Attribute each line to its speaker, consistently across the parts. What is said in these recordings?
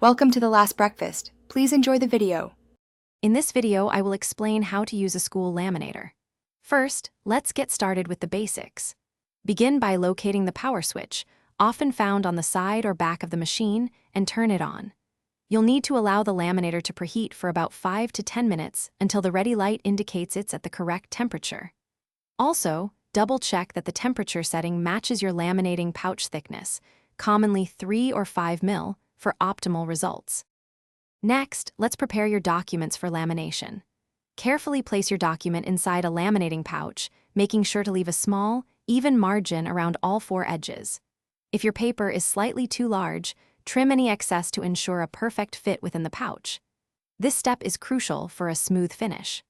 Speaker 1: Welcome to the last breakfast. Please enjoy the video.
Speaker 2: In this video, I will explain how to use a school laminator. First, let's get started with the basics. Begin by locating the power switch, often found on the side or back of the machine, and turn it on. You'll need to allow the laminator to preheat for about 5 to 10 minutes until the ready light indicates it's at the correct temperature. Also, double-check that the temperature setting matches your laminating pouch thickness, commonly 3 or 5 mil, for optimal results. Next, let's prepare your documents for lamination. Carefully place your document inside a laminating pouch, making sure to leave a small, even margin around all 4 edges. If your paper is slightly too large, trim any excess to ensure a perfect fit within the pouch. This step is crucial for a smooth finish.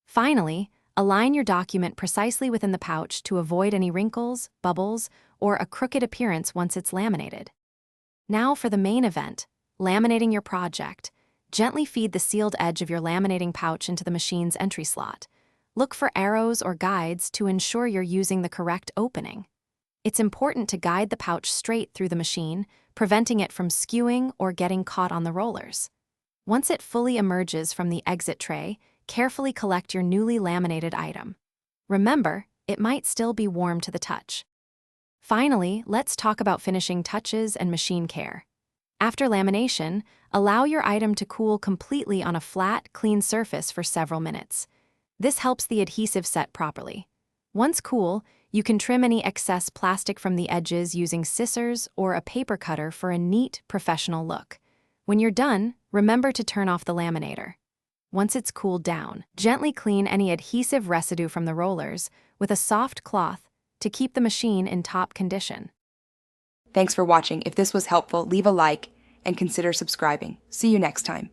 Speaker 2: Finally, align your document precisely within the pouch to avoid any wrinkles, bubbles, or a crooked appearance once it's laminated. Now for the main event, laminating your project. Gently feed the sealed edge of your laminating pouch into the machine's entry slot. Look for arrows or guides to ensure you're using the correct opening. It's important to guide the pouch straight through the machine, preventing it from skewing or getting caught on the rollers. Once it fully emerges from the exit tray, carefully collect your newly laminated item. Remember, it might still be warm to the touch. Finally, let's talk about finishing touches and machine care. After lamination, allow your item to cool completely on a flat, clean surface for several minutes. This helps the adhesive set properly. Once cool, you can trim any excess plastic from the edges using scissors or a paper cutter for a neat, professional look. When you're done, remember to turn off the laminator. Once it's cooled down, gently clean any adhesive residue from the rollers with a soft cloth to keep the machine in top condition.
Speaker 1: Thanks for watching. If this was helpful, leave a like and consider subscribing. See you next time.